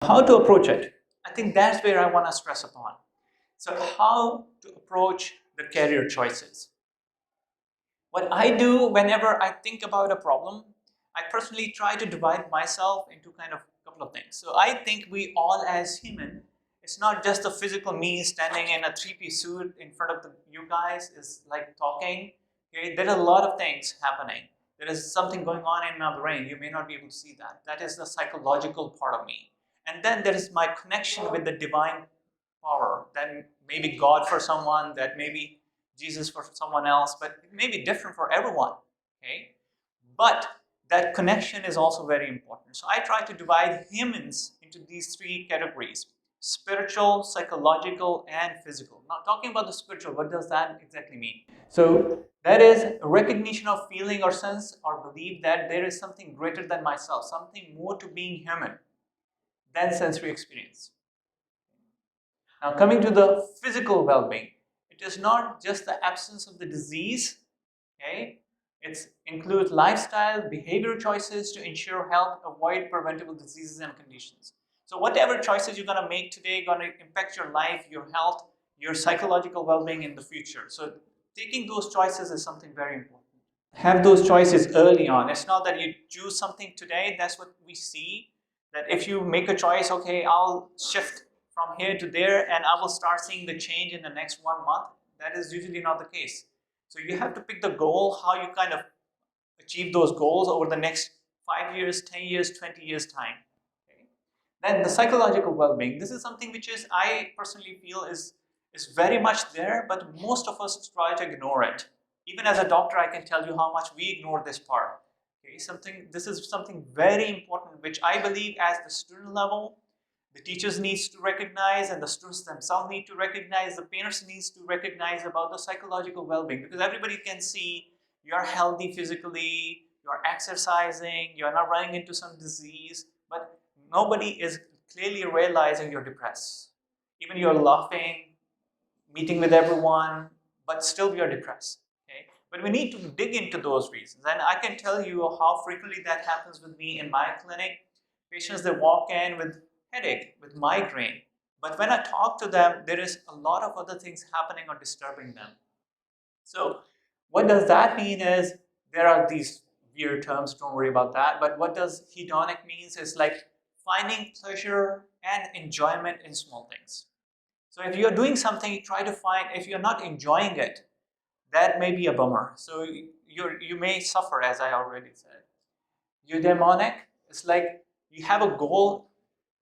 How to approach it? I think that's where I want to stress upon. So how to approach the career choices? What I do whenever I think about a problem, I personally try to divide myself into kind of a couple of things. So I think we all as human, it's not just the physical me standing in a three-piece suit in front of you guys is like talking. Okay? There are a lot of things happening. There is something going on in my brain. You may not be able to see that. That is the psychological part of me. And then there is my connection with the divine power. That may be God for someone, that may be Jesus for someone else, but it may be different for everyone. Okay? But that connection is also very important. So I try to divide humans into these three categories: spiritual, psychological, and physical. Now, talking about the spiritual, what does that exactly mean? So that is a recognition of feeling or sense or belief that there is something greater than myself, something more to being human than sensory experience. Now, coming to the physical well-being, it is not just the absence of the disease, okay? It includes lifestyle, behavior choices to ensure health, avoid preventable diseases and conditions. So whatever choices you're going to make today going to impact your life, your health, your psychological well-being in the future. So taking those choices is something very important. Have those choices early on. It's not that you choose something today. That's what we see, that if you make a choice, okay, I'll shift from here to there and I will start seeing the change in the next 1 month. That is usually not the case. So you have to pick the goal, how you kind of achieve those goals over the next 5 years, 10 years, 20 years time. Okay? Then the psychological well-being. This is something which is, I personally feel is very much there, but most of us try to ignore it. Even as a doctor, I can tell you how much we ignore this part. Okay? This is something very important, which I believe at the student level, the teachers needs to recognize, and the students themselves need to recognize, the parents needs to recognize about the psychological well-being, because everybody can see you're healthy physically, you're exercising, you're not running into some disease, but nobody is clearly realizing you're depressed. Even you're laughing, meeting with everyone, but still you're depressed. Okay? But we need to dig into those reasons, and I can tell you how frequently that happens with me in my clinic. Patients that walk in with headache, with migraine, but when I talk to them, there is a lot of other things happening or disturbing them. So what does that mean is, there are these weird terms, don't worry about that, but what does hedonic means is like finding pleasure and enjoyment in small things. So if you're doing something, you try to find, if you're not enjoying it, that may be a bummer. So you may suffer, as I already said. Eudaimonic is like you have a goal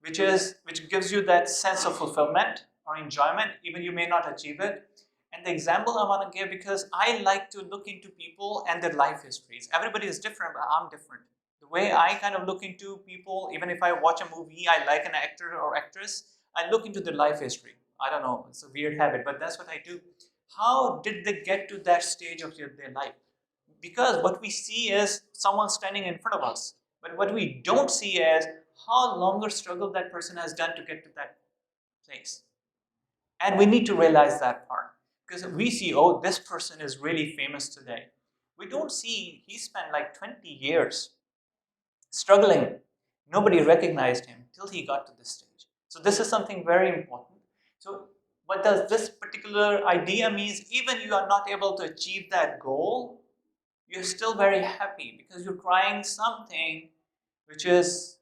which gives you that sense of fulfillment or enjoyment, even you may not achieve it. And the example I want to give, because I like to look into people and their life histories. Everybody is different, but I'm different. The way I kind of look into people, even if I watch a movie, I like an actor or actress, I look into their life history. I don't know, it's a weird habit, but that's what I do. How did they get to that stage of their life? Because what we see is someone standing in front of us, but what we don't see is how longer struggle that person has done to get to that place. And we need to realize that part, because we see, oh, this person is really famous today. We don't see he spent like 20 years struggling. Nobody recognized him till he got to this stage. So this is something very important. So what does this particular idea means? Even you are not able to achieve that goal, you're still very happy because you're trying something which is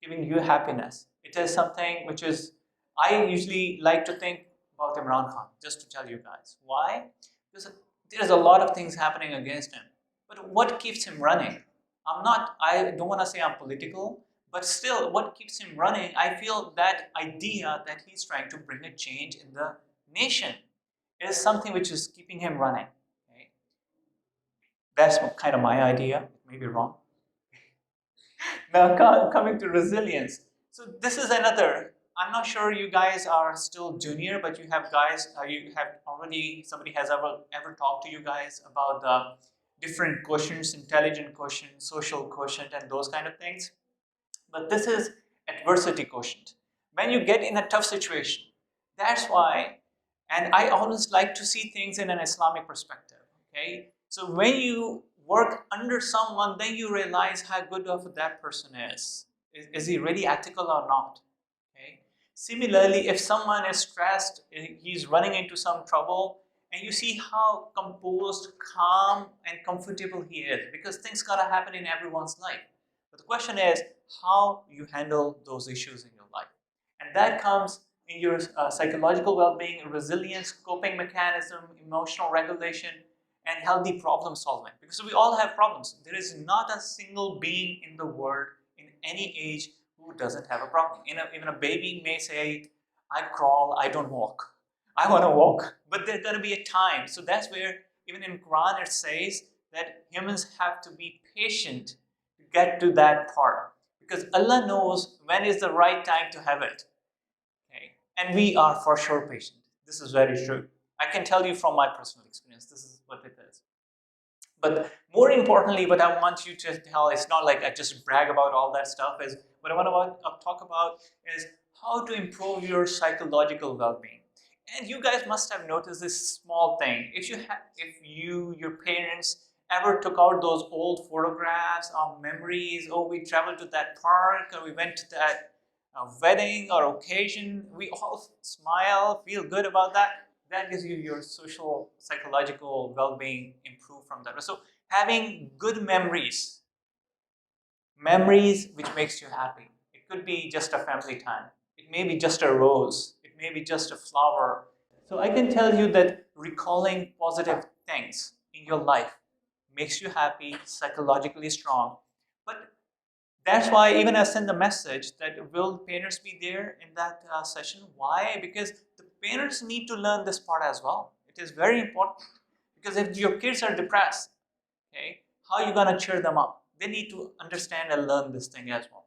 giving you happiness. It is something which is, I usually like to think about Imran Khan, just to tell you guys. Why? Because there's a lot of things happening against him. But what keeps him running? I don't want to say I'm political, but still, what keeps him running, I feel that idea that he's trying to bring a change in the nation is something which is keeping him running. Okay? That's kind of my idea. It may be wrong. Now, coming to resilience. So this is another. I'm not sure you guys are still junior, but you have guys. You have already. Somebody has ever talked to you guys about the different quotients, intelligent quotient, social quotient, and those kind of things. But this is adversity quotient. When you get in a tough situation, that's why. And I always like to see things in an Islamic perspective. Okay, so when you work under someone, then you realize how good of that person is. Is he really ethical or not? Similarly, if someone is stressed, he's running into some trouble, and you see how composed, calm, and comfortable he is, because things gotta happen in everyone's life. But the question is how you handle those issues in your life. And that comes in your psychological well-being, resilience, coping mechanism, emotional regulation, and healthy problem solving. Because we all have problems. There is not a single being in the world in any age who doesn't have a problem. Even a baby may say, I crawl, I don't walk. I want to walk. But there's going to be a time. So that's where even in Quran it says that humans have to be patient to get to that part. Because Allah knows when is the right time to have it. Okay? And we are for sure patient. This is very true. I can tell you from my personal experience, this is what it is. But more importantly, what I want you to tell, it's not like I just brag about all that stuff, is what I want to talk about is how to improve your psychological well-being. And you guys must have noticed this small thing. If your parents ever took out those old photographs of memories, oh, we traveled to that park, or we went to that wedding or occasion, we all smile, feel good about that. That gives you your social, psychological well-being improve from that. So having good memories which makes you happy. It could be just a family time. It may be just a rose. It may be just a flower. So I can tell you that recalling positive things in your life makes you happy, psychologically strong. But that's why even I send the message that will parents be there in that session? Why? Because the parents need to learn this part as well. It is very important. Because if your kids are depressed, okay, how are you going to cheer them up? They need to understand and learn this thing as well.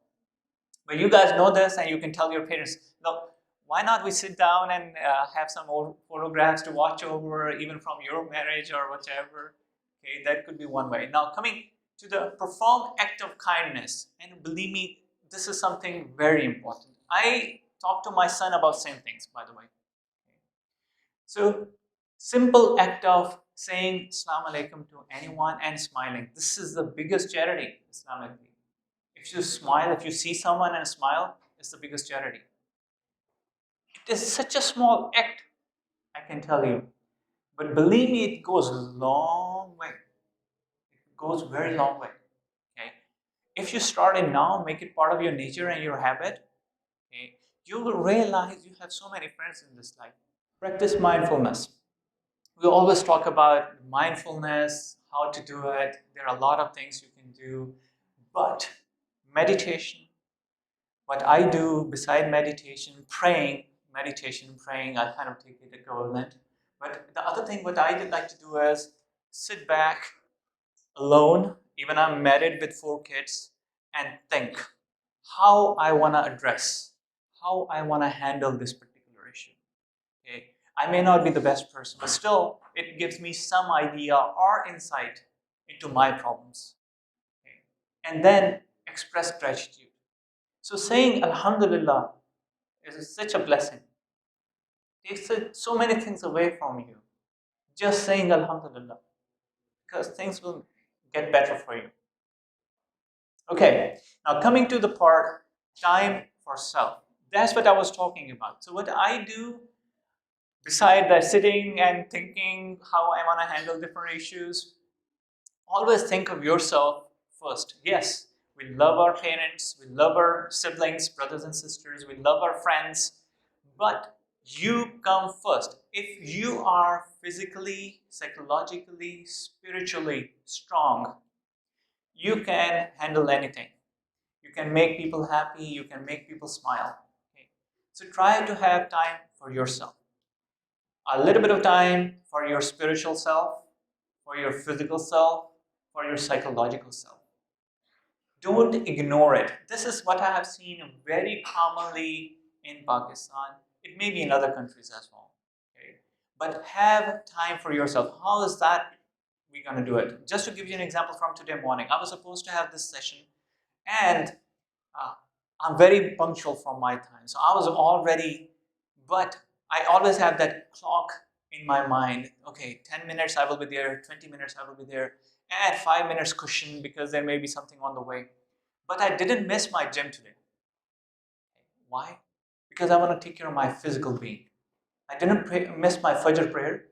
But you guys know this and you can tell your parents, no, why not we sit down and have some old photographs to watch over, even from your marriage or whatever. Okay, that could be one way. Now coming to the perform act of kindness, and believe me, this is something very important. I talk to my son about same things, by the way. Okay. So simple act of saying Assalamu alaikum to anyone and smiling. This is the biggest charity, Islamically. If you smile, if you see someone and smile, it's the biggest charity. It is such a small act, I can tell you. But believe me, it goes a long way. It goes very long way. Okay? If you start it now, make it part of your nature and your habit, okay, you will realize you have so many friends in this life. Practice mindfulness. We always talk about mindfulness, how to do it. There are a lot of things you can do. But meditation, what I do beside meditation, praying, I kind of take it equivalent. But the other thing what I like to do is sit back alone, even I'm married with 4 kids, and think how I want to address, how I want to handle this particular issue. Okay? I may not be the best person, but still it gives me some idea or insight into my problems. Okay? And then express gratitude. So saying Alhamdulillah is such a blessing. It takes so many things away from you. Just saying Alhamdulillah, because things will get better for you. Okay, now coming to the part, time for self. That's what I was talking about. So what I do, beside that sitting and thinking how I want to handle different issues, always think of yourself first. Yes, we love our parents, we love our siblings, brothers and sisters, we love our friends, but you come first. If you are physically, psychologically, spiritually strong, you can handle anything. You can make people happy, you can make people smile. Okay? So try to have time for yourself. A little bit of time for your spiritual self, for your physical self, for your psychological self. Don't ignore it. This is what I have seen very commonly in Pakistan. It may be in other countries as well. Okay? But have time for yourself. How is that we're going to do it? Just to give you an example from today morning, I was supposed to have this session, and I'm very punctual from my time. So I was all ready, but I always have that clock in my mind. Okay, 10 minutes I will be there, 20 minutes I will be there, and 5 minutes cushion because there may be something on the way. But I didn't miss my gym today. Why? because I want to take care of my physical being. I didn't miss my Fajr prayer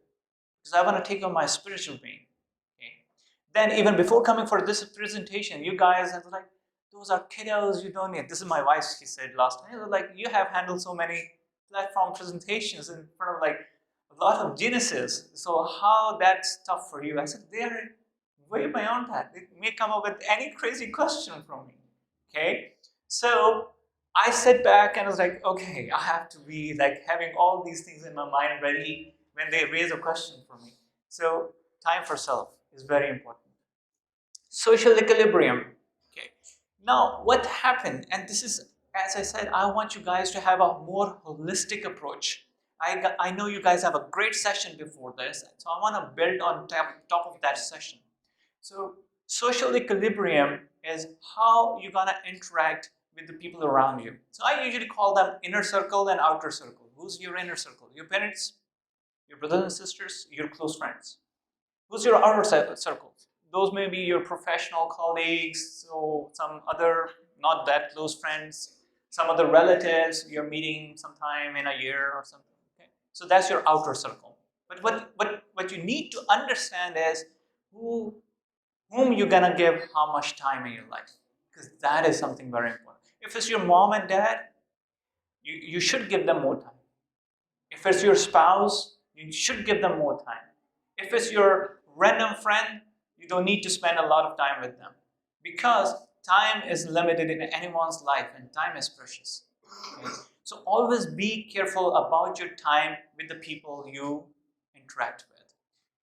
because I want to take care of my spiritual being. Okay? Then even before coming for this presentation, you guys are like, those are kiddos, you don't need. This is my wife, she said last time. Like, you have handled so many platform presentations in front of like a lot of geniuses. So how that's tough for you? I said, they are way beyond that. They may come up with any crazy question from me. Okay? So I sat back and was like, okay, I have to be like having all these things in my mind ready when they raise a question for me. So time for self is very important. Social equilibrium. Okay. Now, what happened, and this is, as I said, I want you guys to have a more holistic approach. I know you guys have a great session before this, so I want to build on top of that session. So social equilibrium is how you're going to interact with the people around you. So I usually call them inner circle and outer circle. Who's your inner circle? Your parents, your brothers and sisters, your close friends. Who's your outer circle? Those may be your professional colleagues, so some other not that close friends, some other relatives you're meeting sometime in a year or something. Okay? So that's your outer circle. But what you need to understand is whom you're gonna give how much time in your life, because that is something very important. If it's your mom and dad, you should give them more time. If it's your spouse, you should give them more time. If it's your random friend, you don't need to spend a lot of time with them, because time is limited in anyone's life and time is precious. Okay? So always be careful about your time with the people you interact with.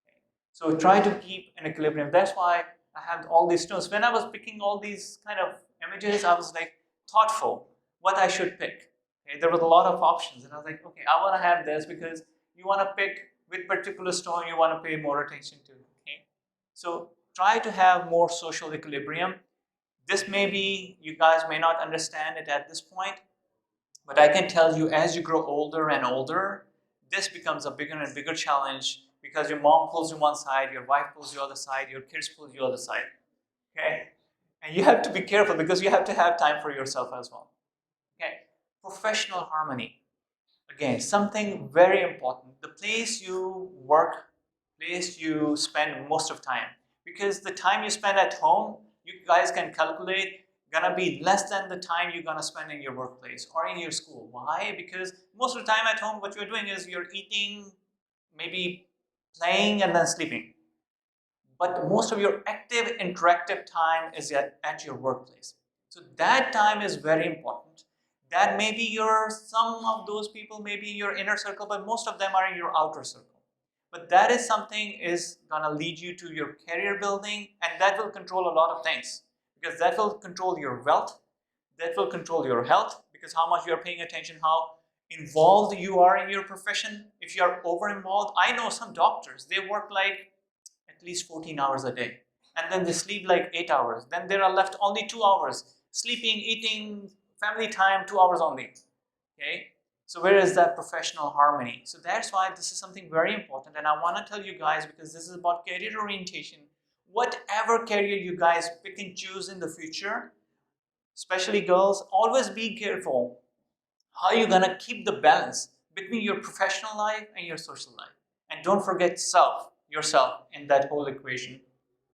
Okay? So try to keep an equilibrium. That's why I have all these stones. When I was picking all these kind of images, I was like thoughtful what I should pick. Okay? There was a lot of options, and I was like, okay, I want to have this because you want to pick with particular stone you want to pay more attention to. Okay? So try to have more social equilibrium. This may be, you guys may not understand it at this point, but I can tell you as you grow older and older, this becomes a bigger and bigger challenge because your mom pulls you one side, your wife pulls you other side, your kids pull you other side. Okay? And you have to be careful because you have to have time for yourself as well. Okay? Professional harmony. Again, something very important. The place you work, place you spend most of time. Because the time you spend at home, you guys can calculate, gonna be less than the time you're gonna spend in your workplace or in your school. Why? Because most of the time at home, what you're doing is you're eating, maybe playing, and then sleeping. But most of your active, interactive time is at your workplace. So that time is very important. That may be some of those people may be in your inner circle, but most of them are in your outer circle. But that is something is gonna lead you to your career building, and that will control a lot of things. Because that will control your wealth, that will control your health, because how much you are paying attention, how involved you are in your profession. If you are over involved, I know some doctors, they work like at least 14 hours a day, and then they sleep like 8 hours. Then there are left only 2 hours sleeping, eating, family time, 2 hours only. Okay, so where is that professional harmony? So that's why this is something very important, and I want to tell you guys, because this is about career orientation. Whatever career you guys pick and choose in the future, especially girls, always be careful how you're gonna keep the balance between your professional life and your social life, and don't forget yourself in that whole equation.